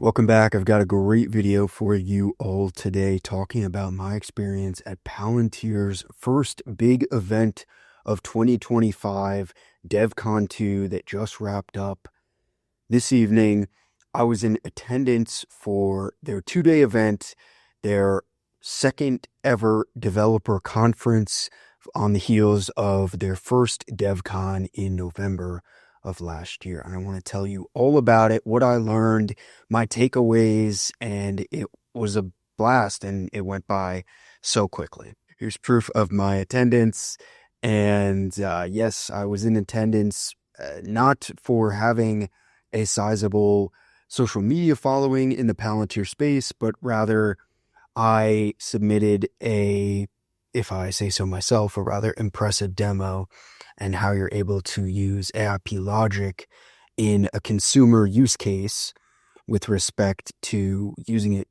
Welcome back. I've got a great video for you all today talking about my experience at Palantir's first big event of 2025, DevCon2, that just wrapped up this evening. I was in attendance for their two-day event, their second ever developer conference on the heels of their first DevCon in November of last year. And I want to tell you all about it, what I learned, my takeaways, and it was a blast and it went by so quickly. Here's proof of my attendance. And yes, I was in attendance, not for having a sizable social media following in the Palantir space, but rather I submitted a, if I say so myself, a rather impressive demo and how you're able to use AIP logic in a consumer use case with respect to using it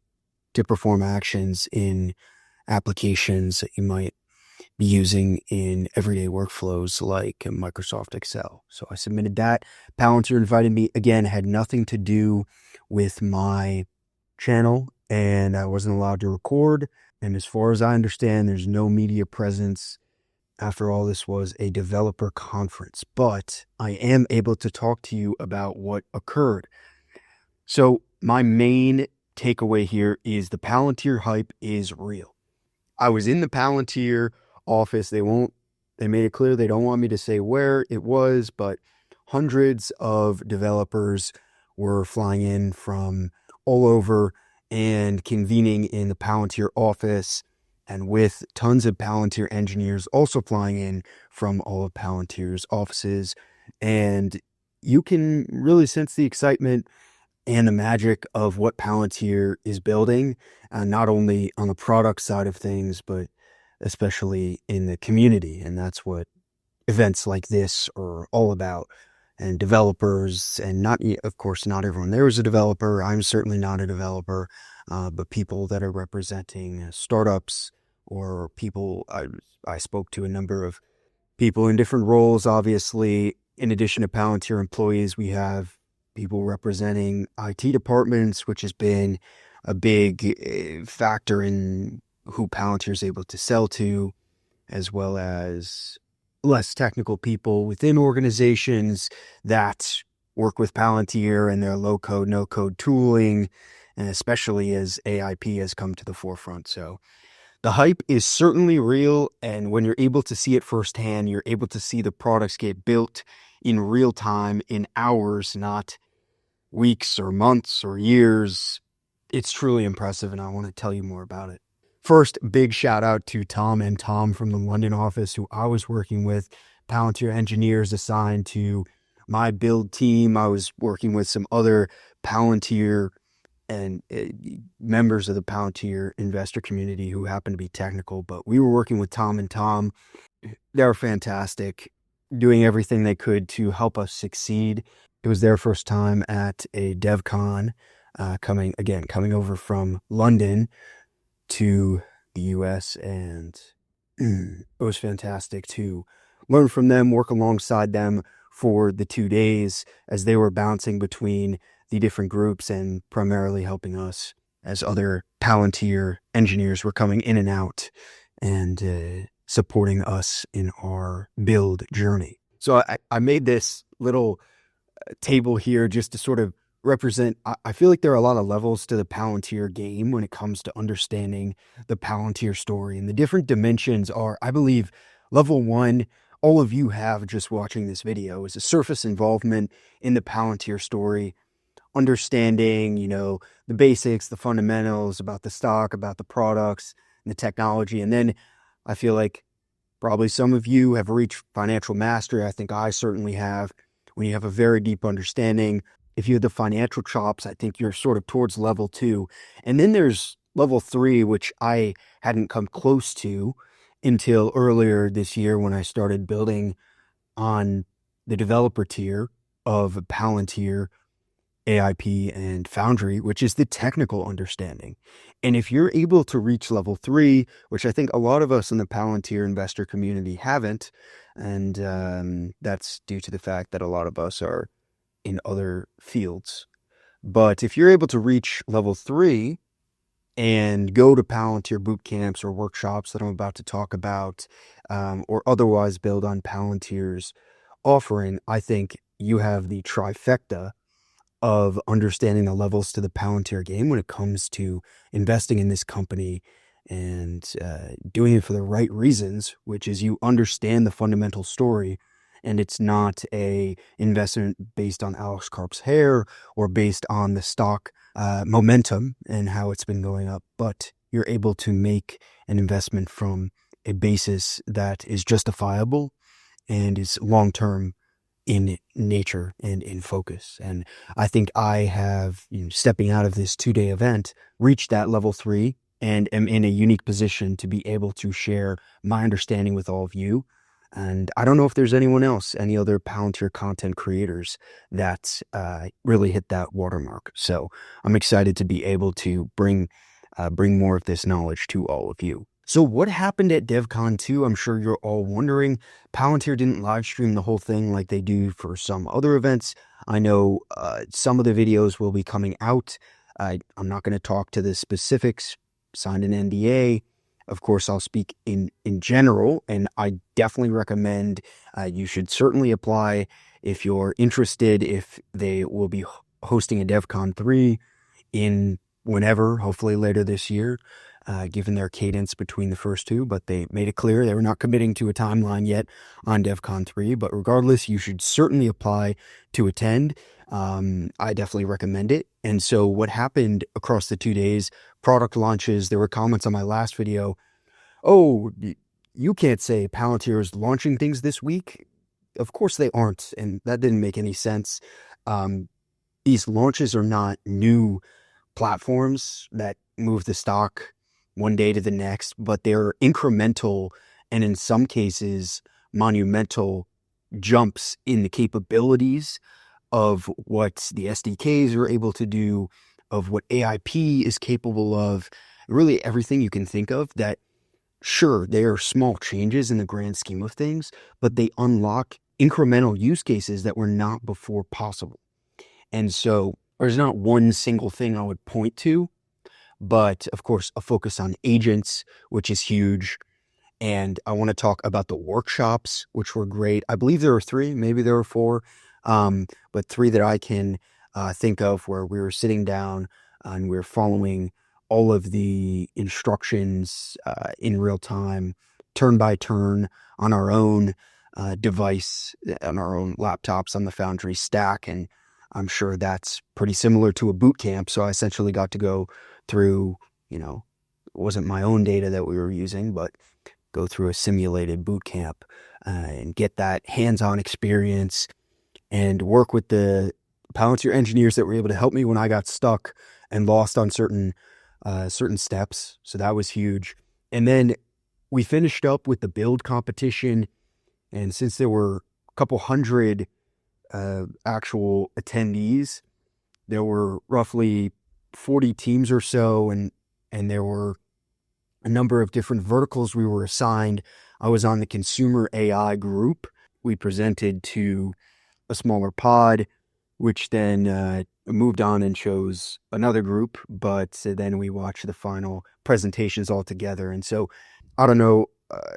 to perform actions in applications that you might be using in everyday workflows like Microsoft Excel. So I submitted that. Palantir invited me again, had nothing to do with my channel, and I wasn't allowed to record. And as far as I understand, there's no media presence. After all, this was a developer conference, but I am able to talk to you about what occurred. So my main takeaway here is the Palantir hype is real. I was in the Palantir office. They made it clear they don't want me to say where it was, but hundreds of developers were flying in from all over and convening in the Palantir office, and with tons of Palantir engineers also flying in from all of Palantir's offices. And you can really sense the excitement and the magic of what Palantir is building, not only on the product side of things, but especially in the community. And that's what events like this are all about. And developers, and not, of course, not everyone there is a developer. I'm certainly not a developer, but people that are representing startups or people. I spoke to a number of people in different roles. Obviously, in addition to Palantir employees, we have people representing IT departments, which has been a big factor in who Palantir is able to sell to, as well as less technical people within organizations that work with Palantir and their low-code, no-code tooling, and especially as AIP has come to the forefront. So the hype is certainly real, and when you're able to see it firsthand, you're able to see the products get built in real time, in hours, not weeks or months or years. It's truly impressive, and I want to tell you more about it. First, big shout out to Tom and Tom from the London office, who I was working with, Palantir engineers assigned to my build team. I was working with some other Palantir and members of the Palantir investor community who happen to be technical, but we were working with Tom and Tom. They were fantastic, doing everything they could to help us succeed. It was their first time at a DevCon, coming over from London to the US, and it was fantastic to learn from them, work alongside them for the 2 days as they were bouncing between the different groups and primarily helping us as other Palantir engineers were coming in and out and supporting us in our build journey. So I made this little table here just to sort of represent. I feel like there are a lot of levels to the Palantir game when it comes to understanding the Palantir story, and the different dimensions are, I believe, level one, all of you have just watching this video, is a surface involvement in the Palantir story, understanding, the basics, the fundamentals about the stock, about the products and the technology. And then I feel like probably some of you have reached financial mastery. I think I certainly have. When you have a very deep understanding, if you have the financial chops, I think you're sort of towards level 2. And then there's level 3, which I hadn't come close to until earlier this year when I started building on the developer tier of Palantir, AIP, and Foundry, which is the technical understanding. And if you're able to reach level 3, which I think a lot of us in the Palantir investor community haven't, and that's due to the fact that a lot of us are in other fields. But if you're able to reach level 3 and go to Palantir boot camps or workshops that I'm about to talk about, or otherwise build on Palantir's offering, I think you have the trifecta of understanding the levels to the Palantir game when it comes to investing in this company and doing it for the right reasons, which is you understand the fundamental story, and it's not a investment based on Alex Karp's hair or based on the stock momentum and how it's been going up, but you're able to make an investment from a basis that is justifiable and is long-term in nature and in focus. And I think I have, stepping out of this 2-day event, reached that level 3 and am in a unique position to be able to share my understanding with all of you. And I don't know if there's anyone else, any other Palantir content creators that really hit that watermark. So I'm excited to be able to bring more of this knowledge to all of you. So what happened at DevCon2? I'm sure you're all wondering. Palantir didn't live stream the whole thing like they do for some other events. I know some of the videos will be coming out. I'm not going to talk to the specifics, signed an NDA. Of course, I'll speak in general, and I definitely recommend you should certainly apply if you're interested, if they will be hosting a DevCon3 in whenever, hopefully later this year, given their cadence between the first two, but they made it clear they were not committing to a timeline yet on DevCon3. But regardless, you should certainly apply to attend. I definitely recommend it. And so what happened across the 2 days, product launches, there were comments on my last video, oh, you can't say Palantir is launching things this week. Of course they aren't, and that didn't make any sense. These launches are not new platforms that move the stock one day to the next, but they're incremental and in some cases monumental jumps in the capabilities of what the SDKs are able to do, of what AIP is capable of, really everything you can think of. That sure, they are small changes in the grand scheme of things, but they unlock incremental use cases that were not before possible. And so there's not one single thing I would point to, but of course, a focus on agents, which is huge. And I want to talk about the workshops, which were great. I believe there were 3, maybe there were 4, but 3 that I can think of where we were sitting down and we were following all of the instructions in real time, turn by turn on our own device, on our own laptops on the Foundry stack. And I'm sure that's pretty similar to a boot camp. So I essentially got to go through, it wasn't my own data that we were using, but go through a simulated boot camp and get that hands-on experience and work with the Palantir engineers that were able to help me when I got stuck and lost on certain steps. So that was huge. And then we finished up with the build competition. And since there were a couple hundred actual attendees, there were roughly 40 teams or so, and there were a number of different verticals we were assigned. I was on the consumer AI group. We presented to a smaller pod, which then moved on and chose another group, but then we watched the final presentations all together. And so I don't know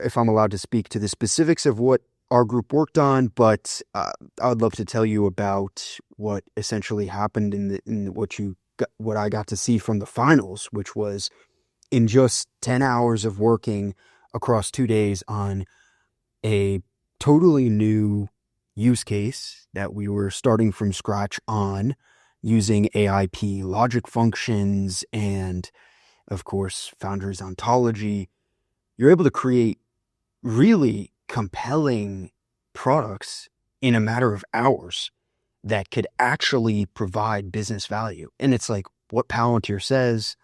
if I'm allowed to speak to the specifics of what our group worked on, but I would love to tell you about what essentially happened in what I got to see from the finals, which was in just 10 hours of working across 2 days on a totally new use case that we were starting from scratch on, using AIP logic functions and, of course, Foundry's ontology. You're able to create really compelling products in a matter of hours that could actually provide business value. And it's like what Palantir says,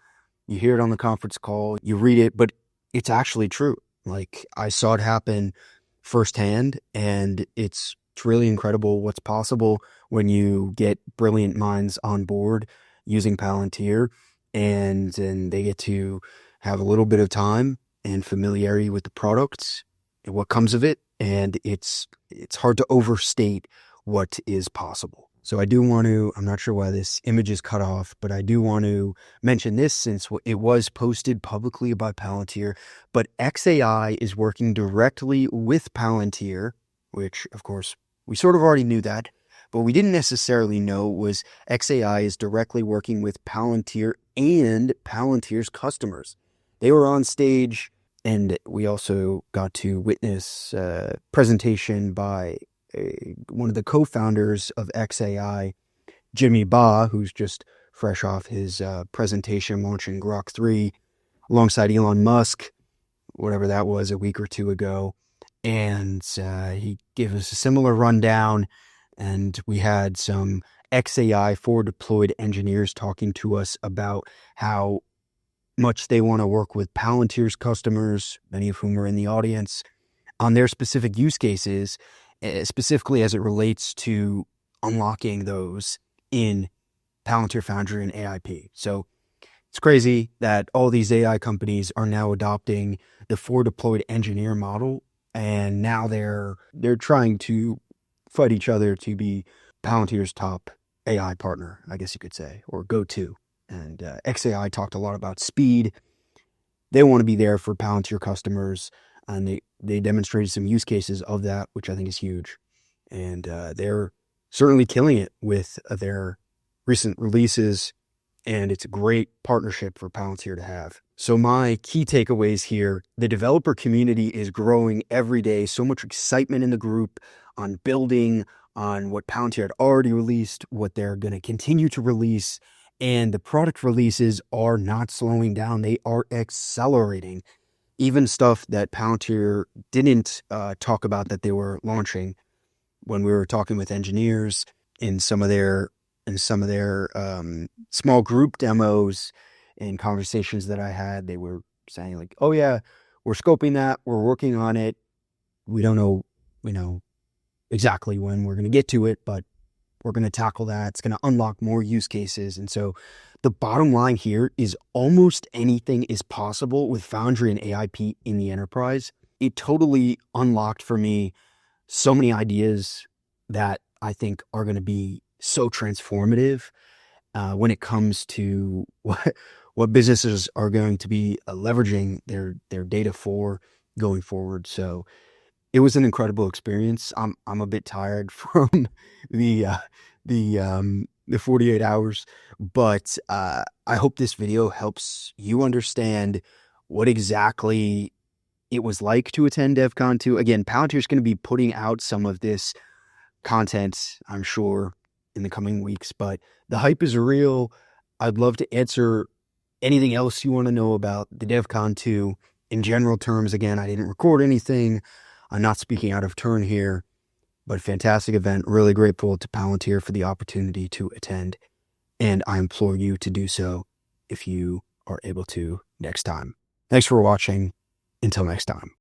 you hear it on the conference call, you read it, but it's actually true. Like, I saw it happen firsthand, and it's really incredible what's possible when you get brilliant minds on board using Palantir, and they get to have a little bit of time and familiarity with the products and what comes of it. And it's hard to overstate what is possible. So I do want to, I'm not sure why this image is cut off, but I do want to mention this since it was posted publicly by Palantir, but XAI is working directly with Palantir, which of course we sort of already knew that, but we didn't necessarily know was XAI is directly working with Palantir and Palantir's customers. They were on stage, and we also got to witness a presentation by one of the co-founders of XAI, Jimmy Ba, who's just fresh off his presentation launching Grok 3 alongside Elon Musk, whatever that was, a week or two ago. And he gave us a similar rundown, and we had some XAI forward deployed engineers talking to us about how much they want to work with Palantir's customers, many of whom are in the audience, on their specific use cases, specifically as it relates to unlocking those in Palantir Foundry and AIP. So it's crazy that all these AI companies are now adopting the forward deployed engineer model, and now they're trying to fight each other to be Palantir's top AI partner, I guess you could say, or go-to. And XAI talked a lot about speed. They want to be there for Palantir customers, and they demonstrated some use cases of that, which I think is huge. And they're certainly killing it with their recent releases, and it's a great partnership for Palantir to have. So my key takeaways here: the developer community is growing every day. So much excitement in the group on building on what Palantir had already released, what they're going to continue to release, and the product releases are not slowing down. They are accelerating. Even stuff that Palantir didn't talk about that they were launching, when we were talking with engineers in some of their small group demos and conversations that I had, they were saying like, "Oh yeah, we're scoping that, we're working on it. We don't know, exactly when we're going to get to it, but we're going to tackle that. It's going to unlock more use cases." And so the bottom line here is almost anything is possible with Foundry and AIP in the enterprise. It totally unlocked for me so many ideas that I think are going to be so transformative when it comes to what businesses are going to be leveraging their data for going forward. So it was an incredible experience. I'm a bit tired from the 48 hours, but I hope this video helps you understand what exactly it was like to attend DevCon2. Again, Palantir is going to be putting out some of this content, I'm sure, in the coming weeks, but the hype is real. I'd love to answer anything else you want to know about the DevCon2 in general terms. Again, I didn't record anything. I'm not speaking out of turn here, but fantastic event. Really grateful to Palantir for the opportunity to attend, and I implore you to do so if you are able to next time. Thanks for watching. Until next time.